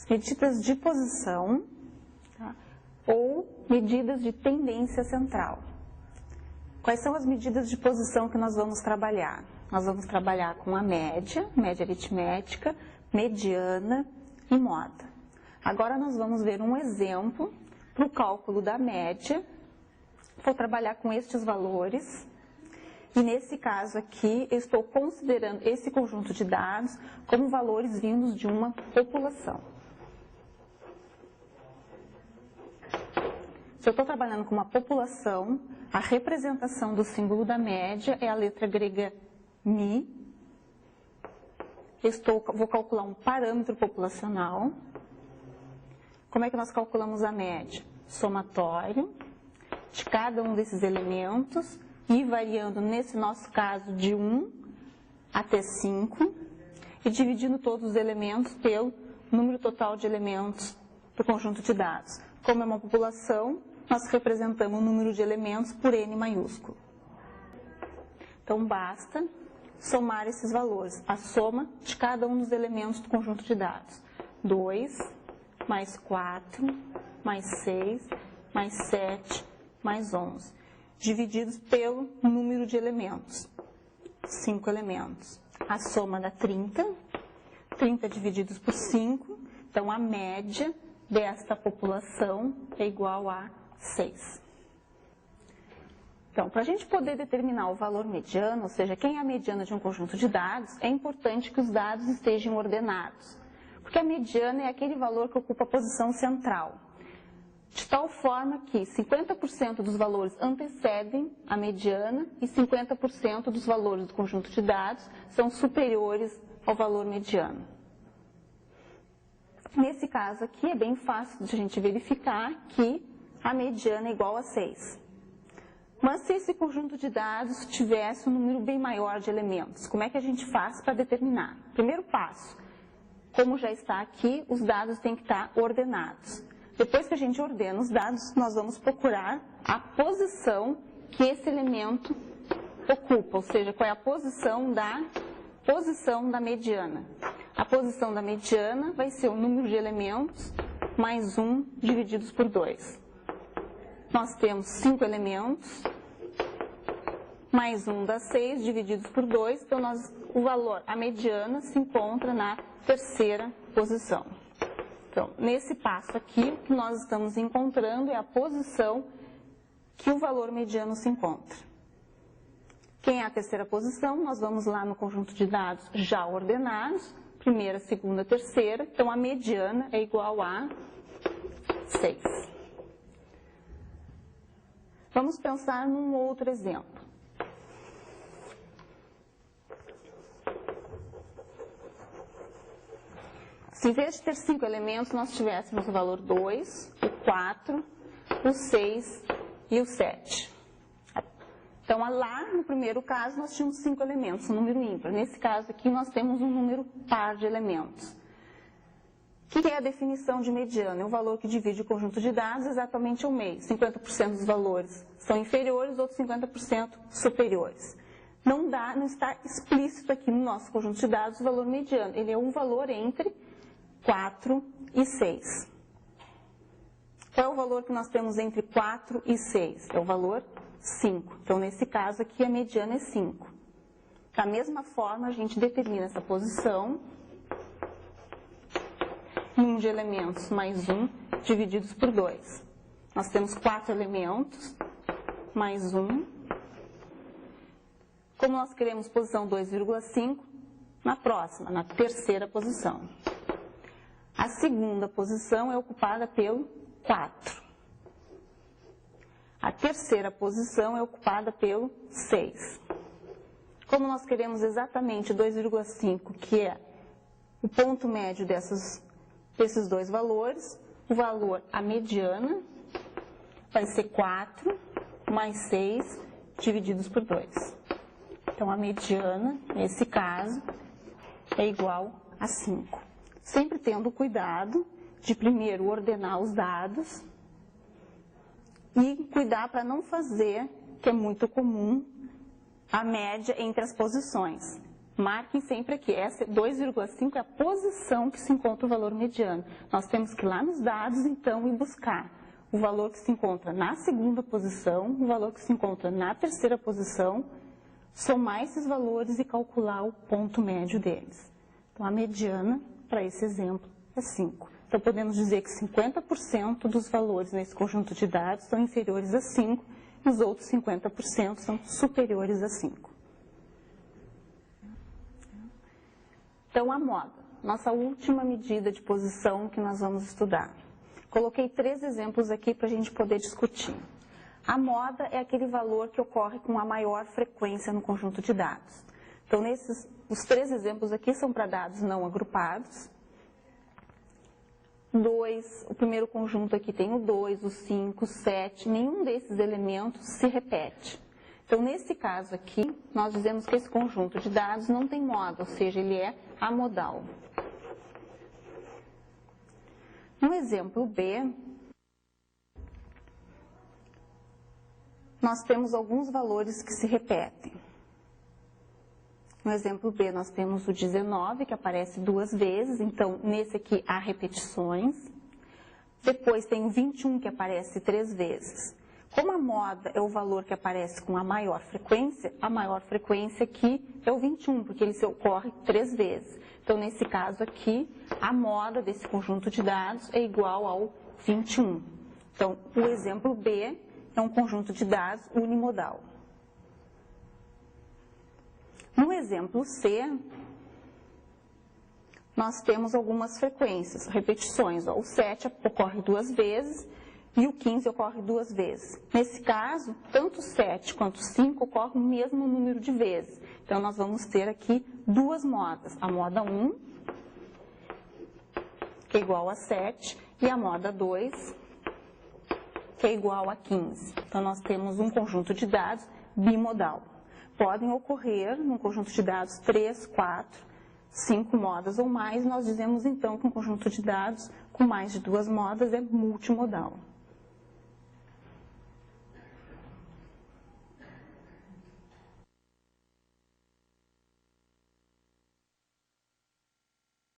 as medidas de posição, tá? Ou medidas de tendência central. Quais são as medidas de posição que nós vamos trabalhar? Nós vamos trabalhar com a média aritmética, mediana e moda. Agora nós vamos ver um exemplo para o cálculo da média. Vou trabalhar com estes valores. E nesse caso aqui, eu estou considerando esse conjunto de dados como valores vindos de uma população. Se eu estou trabalhando com uma população, a representação do símbolo da média é a letra grega Mi. Vou calcular um parâmetro populacional. Como é que nós calculamos a média? Somatório de cada um desses elementos e variando, nesse nosso caso, de 1 até 5 e dividindo todos os elementos pelo número total de elementos do conjunto de dados. Como é uma população, nós representamos o número de elementos por N maiúsculo. Então, basta somar esses valores, a soma de cada um dos elementos do conjunto de dados. 2, mais 4, mais 6, mais 7, mais 11. Divididos pelo número de elementos, 5 elementos. A soma dá 30, 30 divididos por 5, então a média desta população é igual a 6. Então, para a gente poder determinar o valor mediano, ou seja, quem é a mediana de um conjunto de dados, é importante que os dados estejam ordenados. Porque a mediana é aquele valor que ocupa a posição central. De tal forma que 50% dos valores antecedem a mediana e 50% dos valores do conjunto de dados são superiores ao valor mediano. Nesse caso aqui é bem fácil de a gente verificar que a mediana é igual a 6. Mas se esse conjunto de dados tivesse um número bem maior de elementos, como é que a gente faz para determinar? Primeiro passo, como já está aqui, os dados têm que estar ordenados. Depois que a gente ordena os dados, nós vamos procurar a posição que esse elemento ocupa, ou seja, qual é a posição da mediana. A posição da mediana vai ser o número de elementos mais 1 divididos por 2. Nós temos 5 elementos, mais 1 dá 6 divididos por 2, então a mediana se encontra na terceira posição. Então, nesse passo aqui, o que nós estamos encontrando é a posição que o valor mediano se encontra. Quem é a terceira posição? Nós vamos lá no conjunto de dados já ordenados, primeira, segunda, terceira, então a mediana é igual a 6. Vamos pensar num outro exemplo. Se em vez de ter 5 elementos, nós tivéssemos o valor 2, o 4, o 6 e o 7. Então, lá no primeiro caso, nós tínhamos 5 elementos, um número ímpar. Nesse caso aqui, nós temos um número par de elementos. O que é a definição de mediana? É o valor que divide o conjunto de dados exatamente ao meio. 50% dos valores são inferiores, outros 50% superiores. Não está explícito aqui no nosso conjunto de dados o valor mediano. Ele é um valor entre 4 e 6. Qual é o valor que nós temos entre 4 e 6? É o valor 5. Então, nesse caso aqui, a mediana é 5. Da mesma forma, a gente determina essa posição. Número de elementos mais 1 divididos por 2. Nós temos 4 elementos mais 1. Como nós queremos posição 2,5, na próxima, na terceira posição. A segunda posição é ocupada pelo 4. A terceira posição é ocupada pelo 6. Como nós queremos exatamente 2,5, que é o ponto médio desses dois valores, a mediana, vai ser 4 mais 6 divididos por 2. Então, a mediana, nesse caso, é igual a 5. Sempre tendo cuidado de primeiro ordenar os dados e cuidar para não fazer, que é muito comum, a média entre as posições. Marquem sempre aqui, essa 2,5 é a posição que se encontra o valor mediano. Nós temos que ir lá nos dados, então, e buscar o valor que se encontra na segunda posição, o valor que se encontra na terceira posição, somar esses valores e calcular o ponto médio deles. Então, a mediana, para esse exemplo, é 5. Então, podemos dizer que 50% dos valores nesse conjunto de dados são inferiores a 5 e os outros 50% são superiores a 5. Então, a moda, nossa última medida de posição que nós vamos estudar. Coloquei 3 exemplos aqui para a gente poder discutir. A moda é aquele valor que ocorre com a maior frequência no conjunto de dados. Então, os 3 exemplos aqui são para dados não agrupados. 2, o primeiro conjunto aqui tem o 2, o 5, o 7, nenhum desses elementos se repete. Então, nesse caso aqui, nós dizemos que esse conjunto de dados não tem moda, ou seja, ele é amodal. No exemplo B, nós temos alguns valores que se repetem. No exemplo B, nós temos o 19, que aparece 2 vezes, então, nesse aqui há repetições. Depois tem o 21, que aparece 3 vezes. Como a moda é o valor que aparece com a maior frequência aqui é o 21, porque ele se ocorre 3 vezes. Então, nesse caso aqui, a moda desse conjunto de dados é igual ao 21. Então, o exemplo B é um conjunto de dados unimodal. No exemplo C, nós temos algumas frequências, repetições. O 7 ocorre 2 vezes e o 15 ocorre 2 vezes. Nesse caso, tanto o 7 quanto o 5 ocorrem o mesmo número de vezes. Então, nós vamos ter aqui 2 modas. A moda 1, que é igual a 7, e a moda 2, que é igual a 15. Então, nós temos um conjunto de dados bimodal. Podem ocorrer, num conjunto de dados, 3, 4, 5 modas ou mais. Nós dizemos, então, que um conjunto de dados com mais de 2 modas é multimodal.